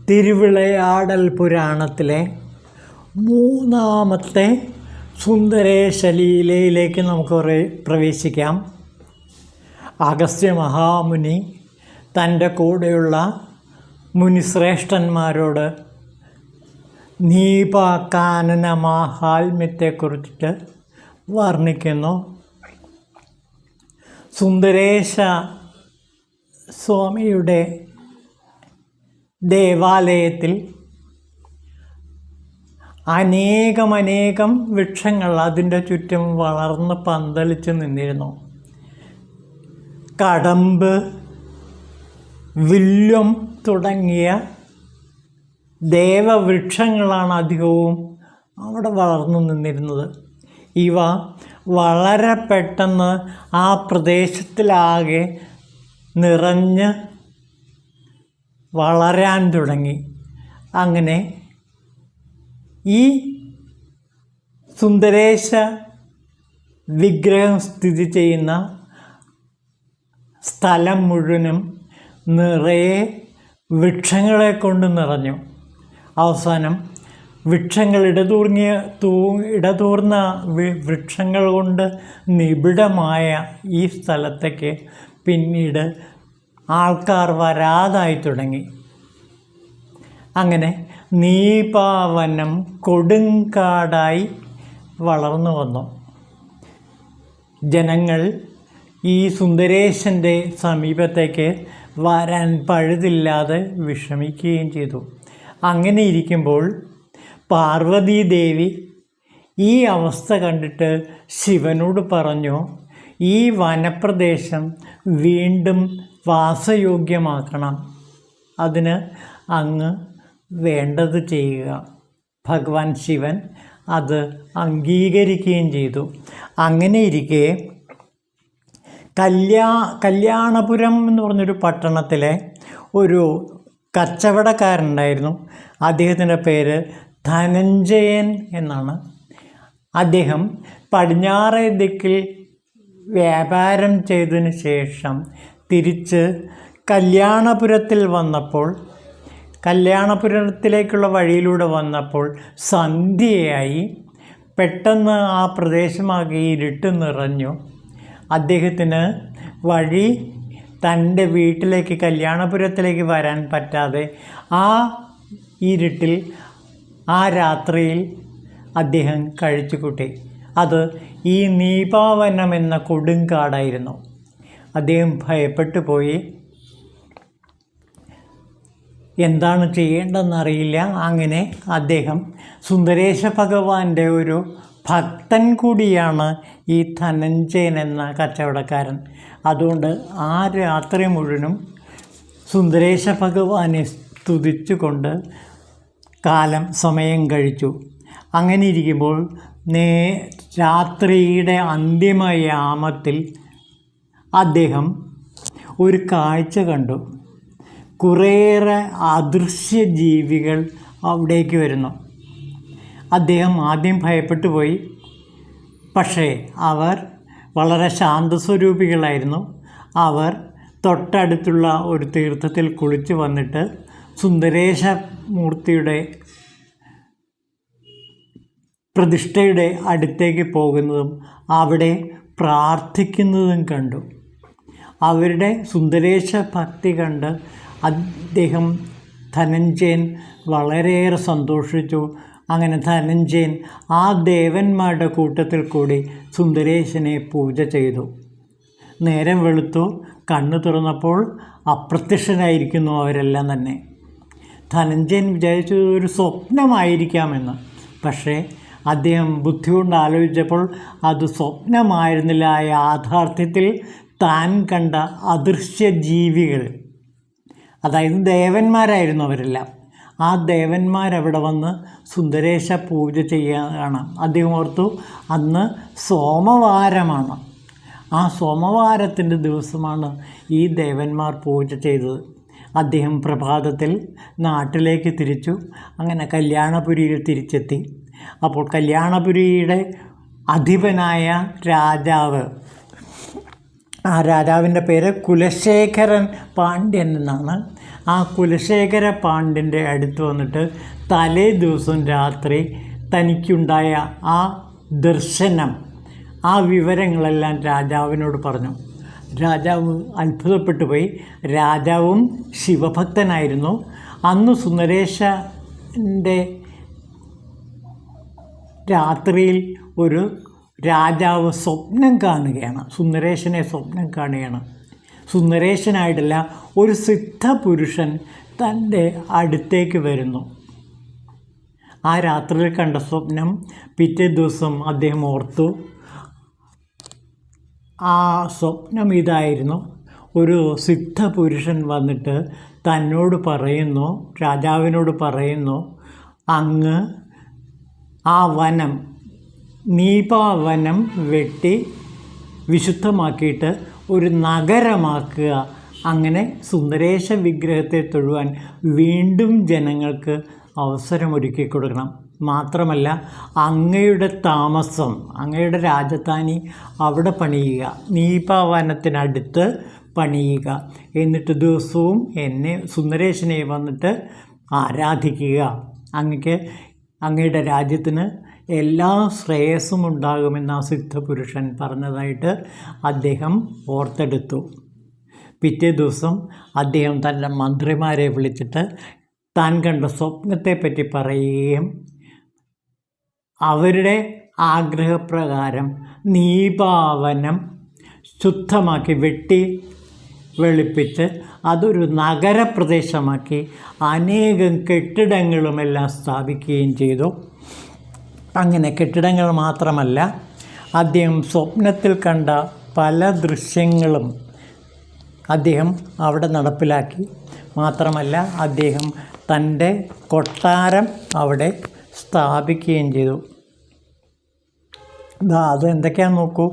തിരുവിളയാടൽ പുരാണത്തിലെ മൂന്നാമത്തെ സുന്ദരേശ ലീലയിലേക്ക് നമുക്ക് പ്രവേശിക്കാം. അഗസ്ത്യ മഹാമുനി തൻ്റെ കൂടെയുള്ള മുനിശ്രേഷ്ഠന്മാരോട് നീപാകാനന മാഹാത്മ്യത്തെക്കുറിച്ചിട്ട് വർണ്ണിക്കുന്നു. സുന്ദരേശ സ്വാമിയുടെ ദേവാലയത്തിൽ അനേകം വൃക്ഷങ്ങൾ അതിൻ്റെ ചുറ്റും വളർന്ന് പന്തലിച്ച് നിന്നിരുന്നു. കടമ്പ്, വില്യം തുടങ്ങിയ ദേവവൃക്ഷങ്ങളാണ് അധികവും അവിടെ വളർന്നു നിന്നിരുന്നത്. ഇവ വളരെ പെട്ടെന്ന് ആ പ്രദേശത്തിലാകെ നിറഞ്ഞ് വളരാൻ തുടങ്ങി. അങ്ങനെ ഈ സുന്ദരേശ വിഗ്രഹം സ്ഥിതി ചെയ്യുന്ന സ്ഥലം മുഴുവനും നിറയെ വൃക്ഷങ്ങളെ കൊണ്ട് നിറഞ്ഞു. അവസാനം വൃക്ഷങ്ങൾ ഇടതൂർന്ന വൃക്ഷങ്ങൾ കൊണ്ട് നിബിഡമായ ഈ സ്ഥലത്തേക്ക് പിന്നീട് ആൾക്കാർ വരാതായി തുടങ്ങി. അങ്ങനെ നീപാവനം കൊടുങ്കാടായി വളർന്നു വന്നു. ജനങ്ങൾ ഈ സുന്ദരേശൻ്റെ സമീപത്തേക്ക് വരാൻ പഴുതില്ലാതെ വിഷമിക്കുകയും ചെയ്തു. അങ്ങനെ ഇരിക്കുമ്പോൾ പാർവതീദേവി ഈ അവസ്ഥ കണ്ടിട്ട് ശിവനോട് പറഞ്ഞു, ഈ വനപ്രദേശം വീണ്ടും വാസയോഗ്യമാക്കണം, അതിന് അങ്ങ് വേണ്ടത് ചെയ്യുക. ഭഗവാൻ ശിവൻ അത് അംഗീകരിക്കുകയും ചെയ്തു. അങ്ങനെ ഇരിക്കെ കല്യാണപുരം എന്ന് പറഞ്ഞൊരു പട്ടണത്തിലെ ഒരു കച്ചവടക്കാരനുണ്ടായിരുന്നു. അദ്ദേഹത്തിൻ്റെ പേര് ധനഞ്ജയൻ എന്നാണ്. അദ്ദേഹം പടിഞ്ഞാറേ ദിക്കിൽ വ്യാപാരം ചെയ്തതിന് ശേഷം തിരിച്ച് കല്യാണപുരത്തിലേക്കുള്ള വഴിയിലൂടെ വന്നപ്പോൾ സന്ധ്യയായി. പെട്ടെന്ന് ആ പ്രദേശമാകെ ഇരുട്ട് നിറഞ്ഞു. അദ്ദേഹത്തിന് വഴി തൻ്റെ വീട്ടിലേക്ക് കല്യാണപുരത്തിലേക്ക് വരാൻ പറ്റാതെ ആ ഇരുട്ടിൽ ആ രാത്രിയിൽ അദ്ദേഹം കഴിച്ചുകൂട്ടി. അത് ഈ നീപാവനം എന്ന കൊടുങ്കാടായിരുന്നു. അദ്ദേഹം ഭയപ്പെട്ടു പോയി. എന്താണ് ചെയ്യേണ്ടതെന്നറിയില്ല. അങ്ങനെ അദ്ദേഹം സുന്ദരേശ ഭഗവാന്റെ ഒരു ഭക്തൻ കൂടിയാണ് ഈ ധനഞ്ജയൻ എന്ന കച്ചവടക്കാരൻ. അതുകൊണ്ട് ആ രാത്രി മുഴുവനും സുന്ദരേശ ഭഗവാനെ സ്തുതിച്ചുകൊണ്ട് സമയം കഴിച്ചു. അങ്ങനെ ഇരിക്കുമ്പോൾ രാത്രിയുടെ അന്തിമയാമത്തിൽ അദ്ദേഹം ഒരു കാഴ്ച കണ്ടു. കുറേയേറെ അദൃശ്യ ജീവികൾ അവിടേക്ക് വരുന്നു. അദ്ദേഹം ആദ്യം ഭയപ്പെട്ടു പോയി. പക്ഷേ അവർ വളരെ ശാന്തസ്വരൂപികളായിരുന്നു. അവർ തൊട്ടടുത്തുള്ള ഒരു തീർത്ഥത്തിൽ കുളിച്ച് വന്നിട്ട് സുന്ദരേശ മൂർത്തിയുടെ പ്രതിഷ്ഠയുടെ അടുത്തേക്ക് പോകുന്നതും അവിടെ പ്രാർത്ഥിക്കുന്നതും കണ്ടു. അവരുടെ സുന്ദരേശ ഭക്തി കണ്ട് അദ്ദേഹം ധനഞ്ജയൻ വളരെയേറെ സന്തോഷിച്ചു. അങ്ങനെ ധനഞ്ജയൻ ആ ദേവന്മാരുടെ കൂട്ടത്തിൽ കൂടി സുന്ദരേശനെ പൂജ ചെയ്തു. നേരം വെളുത്തു. കണ്ണു തുറന്നപ്പോൾ അപ്രത്യക്ഷനായിരിക്കുന്നു അവരെല്ലാം തന്നെ. ധനഞ്ജയൻ വിചാരിച്ചു ഒരു സ്വപ്നമായിരിക്കാമെന്ന്. പക്ഷേ അദ്ദേഹം ബുദ്ധി കൊണ്ട് ആലോചിച്ചപ്പോൾ അത് സ്വപ്നമായിരുന്നില്ല. യാഥാർത്ഥ്യത്തിൽ താൻ കണ്ട അദൃശ്യ ജീവികൾ, അതായത് ദേവന്മാരായിരുന്നു അവരെല്ലാം. ആ ദേവന്മാരവിടെ വന്ന് സുന്ദരേശ പൂജ ചെയ്യാനാണ്. അദ്ദേഹം ഓർത്തു അന്ന് സോമവാരമാണ്. ആ സോമവാരത്തിൻ്റെ ദിവസമാണ് ഈ ദേവന്മാർ പൂജ ചെയ്തത്. അദ്ദേഹം പ്രഭാതത്തിൽ നാട്ടിലേക്ക് തിരിച്ചു. അങ്ങനെ കല്യാണപുരിയിൽ തിരിച്ചെത്തി. അപ്പോൾ കല്യാണപുരിയുടെ അധിപനായ രാജാവ് ആ രാജാവിൻ്റെ പേര് കുലശേഖരൻ പാണ്ഡ്യൻ എന്നാണ്. ആ കുലശേഖര പാണ്ഡ്യൻ്റെ അടുത്ത് വന്നിട്ട് തലേ ദിവസം രാത്രി തനിക്കുണ്ടായ ആ ദർശനം, ആ വിവരങ്ങളെല്ലാം രാജാവിനോട് പറഞ്ഞു. രാജാവ് അത്ഭുതപ്പെട്ടു പോയി. രാജാവും ശിവഭക്തനായിരുന്നു. അന്ന് സുന്ദരേശൻ്റെ രാത്രിയിൽ ഒരു രാജാവ് സ്വപ്നം കാണുകയാണ്. സുന്ദരേശനെ സ്വപ്നം കാണുകയാണ്. സുന്ദരേശനായിട്ടല്ല, ഒരു സിദ്ധപുരുഷൻ തൻ്റെ അടുത്തേക്ക് വരുന്നു. ആ രാത്രിയിൽ കണ്ട സ്വപ്നം പിറ്റേ ദിവസം അദ്ദേഹം ഓർത്തു. ആ സ്വപ്നം ഇതായിരുന്നു: ഒരു സിദ്ധപുരുഷൻ വന്നിട്ട് തന്നോട് പറയുന്നു, രാജാവിനോട് പറയുന്നു, അങ്ങ് ആ വനം, നീപാവനം വെട്ടി വിശുദ്ധമാക്കിയിട്ട് ഒരു നഗരമാക്കുക. അങ്ങനെ സുന്ദരേശ വിഗ്രഹത്തെ തൊഴുവാൻ വീണ്ടും ജനങ്ങൾക്ക് അവസരമൊരുക്കി കൊടുക്കണം. മാത്രമല്ല, അങ്ങയുടെ താമസം, അങ്ങയുടെ രാജധാനി അവിടെ പണിയുക, നീപാവനത്തിനടുത്ത് പണിയുക. എന്നിട്ട് ദിവസവും എന്നെ, സുന്ദരേശനെ വന്നിട്ട് ആരാധിക്കുക. അങ്ങയുടെ രാജ്യത്തിന് എല്ലാ ശ്രേയസ്സും ഉണ്ടാകുമെന്ന് ആ സിദ്ധപുരുഷൻ പറഞ്ഞതായിട്ട് അദ്ദേഹം ഓർത്തെടുത്തു. പിറ്റേ ദിവസം അദ്ദേഹം തൻ്റെ മന്ത്രിമാരെ വിളിച്ചിട്ട് താൻ കണ്ട സ്വപ്നത്തെപ്പറ്റി പറയുകയും അവരുടെ ആഗ്രഹപ്രകാരം നീപാവനം ശുദ്ധമാക്കി വെട്ടി വെളുപ്പിച്ച് അതൊരു നഗരപ്രദേശമാക്കി അനേകം കെട്ടിടങ്ങളുമെല്ലാം സ്ഥാപിക്കുകയും ചെയ്തു. അങ്ങനെ കെട്ടിടങ്ങൾ മാത്രമല്ല, അദ്ദേഹം സ്വപ്നത്തിൽ കണ്ട പല ദൃശ്യങ്ങളും അദ്ദേഹം അവിടെ നടപ്പിലാക്കി. മാത്രമല്ല, അദ്ദേഹം തൻ്റെ കൊട്ടാരം അവിടെ സ്ഥാപിക്കുകയും ചെയ്തു. അതെന്തൊക്കെയാണെന്ന് നോക്കൂ.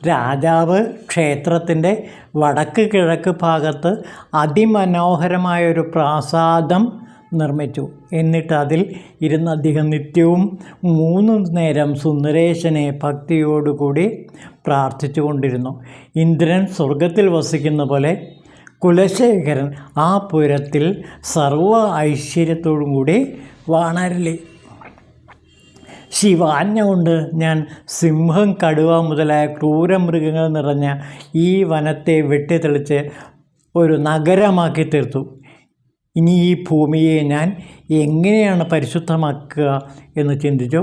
രാജാവ് ക്ഷേത്രത്തിൻ്റെ വടക്ക് കിഴക്ക് ഭാഗത്ത് അതിമനോഹരമായൊരു പ്രാസാദം നിർമ്മിച്ചു. എന്നിട്ട് അതിൽ ഇരുന്ന് അദ്ദേഹം നിത്യവും 3 നേരം സുന്ദരേശനെ ഭക്തിയോടുകൂടി പ്രാർത്ഥിച്ചു കൊണ്ടിരുന്നു. ഇന്ദ്രൻ സ്വർഗത്തിൽ വസിക്കുന്ന പോലെ കുലശേഖരൻ ആ പുരത്തിൽ സർവ്വ ഐശ്വര്യത്തോടും കൂടി വാണരുളി. ശിവാജ്ഞ കൊണ്ട് ഞാൻ സിംഹം, കടുവ മുതലായ ക്രൂരമൃഗങ്ങൾ നിറഞ്ഞ ഈ വനത്തെ വെട്ടിത്തെളിച്ച് ഒരു നഗരമാക്കി തീർത്തു. ഇനി ഈ ഭൂമിയെ ഞാൻ എങ്ങനെയാണ് പരിശുദ്ധമാക്കുക എന്ന് ചിന്തിച്ചു.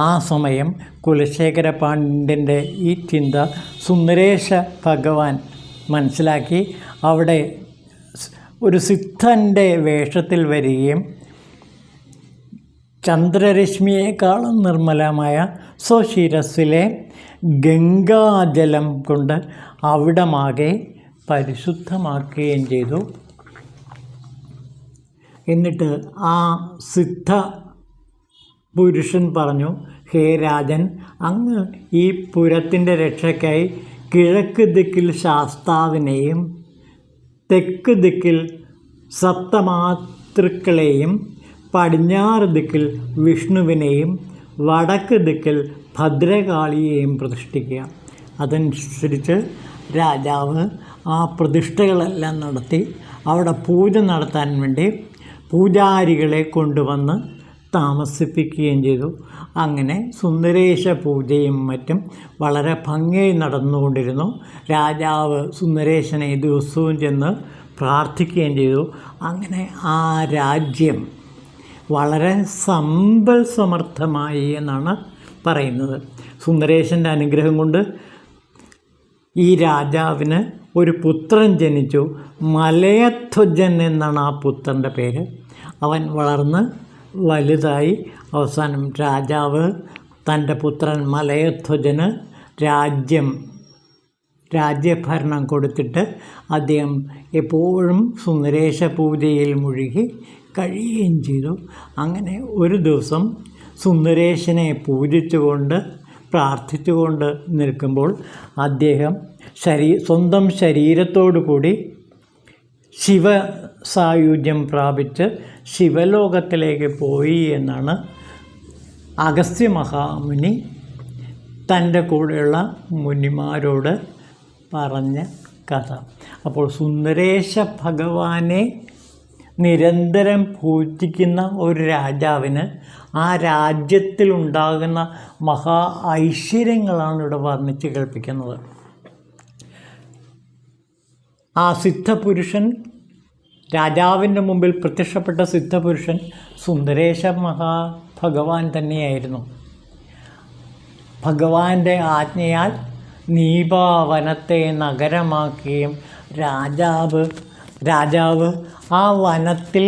ആ സമയം കുലശേഖര പാണ്ഡ്യൻ്റെ ഈ ചിന്ത സുന്ദരേശ ഭഗവാൻ മനസ്സിലാക്കി അവിടെ ഒരു സിദ്ധൻ്റെ വേഷത്തിൽ വരികയും ചന്ദ്രരശ്മിയേക്കാളും നിർമ്മലമായ സ്വശിരസിലെ ഗംഗാജലം കൊണ്ട് അവിടമാകെ പരിശുദ്ധമാക്കുകയും ചെയ്തു. എന്നിട്ട് ആ സിദ്ധ പുരുഷൻ പറഞ്ഞു, ഹേ രാജൻ, അങ്ങ് ഈ പുരത്തിൻ്റെ രക്ഷയ്ക്കായി കിഴക്ക് ദിക്കിൽ ശാസ്താവിനെയും തെക്ക് ദിക്കിൽ സപ്തമാതൃക്കളെയും പടിഞ്ഞാറ് ദിക്കിൽ വിഷ്ണുവിനെയും വടക്ക് ദിക്കിൽ ഭദ്രകാളിയെയും പ്രതിഷ്ഠിക്കുക. അതനുസരിച്ച് രാജാവ് ആ പ്രതിഷ്ഠകളെല്ലാം നടത്തി അവിടെ പൂജ നടത്താൻ വേണ്ടി പൂജാരികളെ കൊണ്ടുവന്ന് താമസിപ്പിക്കുകയും ചെയ്തു. അങ്ങനെ സുന്ദരേശ പൂജയും മറ്റും വളരെ ഭംഗിയായി നടന്നുകൊണ്ടിരുന്നു. രാജാവ് സുന്ദരേശനെ ദിവസവും ചെന്ന് പ്രാർത്ഥിക്കുകയും ചെയ്തു. അങ്ങനെ ആ രാജ്യം വളരെ സമ്പൽ സമൃദ്ധമായി എന്നാണ് പറയുന്നത്. സുന്ദരേശൻ്റെ അനുഗ്രഹം കൊണ്ട് ഈ രാജാവിന് ഒരു പുത്രൻ ജനിച്ചു. മലയധ്വജൻ എന്നാണ് ആ പുത്രൻ്റെ പേര്. അവൻ വളർന്ന് വലുതായി അവസാനം രാജാവ് തൻ്റെ പുത്രൻ മലയധ്വജന് രാജ്യഭരണം കൊടുത്തിട്ട് അദ്ദേഹം എപ്പോഴും സുന്ദരേശ പൂജയിൽ മുഴുകി കഴിയുകയും ചെയ്തു. അങ്ങനെ ഒരു ദിവസം സുന്ദരേശനെ പൂജിച്ചുകൊണ്ട് പ്രാർത്ഥിച്ചുകൊണ്ട് നിൽക്കുമ്പോൾ അദ്ദേഹം സ്വന്തം ശരീരത്തോടു കൂടി ശിവസായുജ്യം പ്രാപിച്ച് ശിവലോകത്തിലേക്ക് പോയി എന്നാണ് അഗസ്ത്യ മഹാമുനി തൻ്റെ കൂടെയുള്ള മുനിമാരോട് പറഞ്ഞ കഥ. അപ്പോൾ സുന്ദരേശ ഭഗവാനെ നിരന്തരം പൂജിക്കുന്ന ഒരു രാജാവിന് ആ രാജ്യത്തിലുണ്ടാകുന്ന മഹാ ഐശ്വര്യങ്ങളാണ് ഇവിടെ വർണ്ണിച്ച് കേൾപ്പിക്കുന്നത്. ആ സിദ്ധപുരുഷൻ, രാജാവിൻ്റെ മുമ്പിൽ പ്രത്യക്ഷപ്പെട്ട സിദ്ധപുരുഷൻ സുന്ദരേശ ഭഗവാൻ തന്നെയായിരുന്നു. ഭഗവാന്റെ ആജ്ഞയാൽ നീപാവനത്തെ നഗരമാക്കുകയും രാജാവ് ആ വനത്തിൽ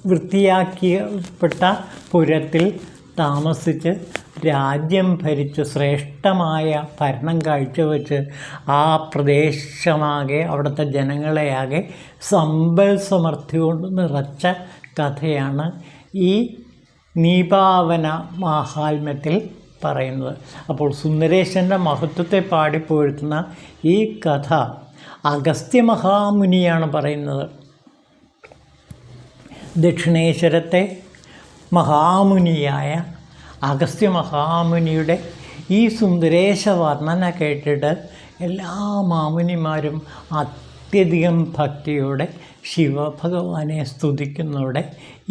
വൃത്തിയാക്കിയപ്പെട്ട പുരത്തിൽ താമസിച്ച് രാജ്യം ഭരിച്ച് ശ്രേഷ്ഠമായ ഭരണം കാഴ്ചവെച്ച് ആ പ്രദേശമാകെ, അവിടുത്തെ ജനങ്ങളെയാകെ സമ്പൽ സമൃദ്ധി കൊണ്ട് നിറച്ച കഥയാണ് ഈ നീപാവന മാഹാത്മ്യത്തിൽ പറയുന്നത്. അപ്പോൾ സുന്ദരേശൻ്റെ മഹത്വത്തെ പാടിപ്പോഴ്ത്തുന്ന ഈ കഥ അഗസ്ത്യ മഹാമുനിയാണ് പറയുന്നത്. ദക്ഷിണേശ്വരത്തെ മഹാമുനിയായ അഗസ്ത്യ മഹാമുനിയുടെ ഈ സുന്ദരേശ വർണ്ണന കേട്ടിട്ട് എല്ലാ മാമുനിമാരും അത്യധികം ഭക്തിയോടെ ശിവഭഗവാനെ സ്തുതിക്കുന്നതോടെ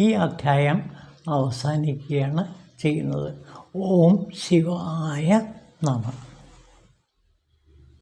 ഈ അധ്യായം അവസാനിക്കുകയാണ് ചെയ്യുന്നത്. ഓം ശിവായ നമഃ.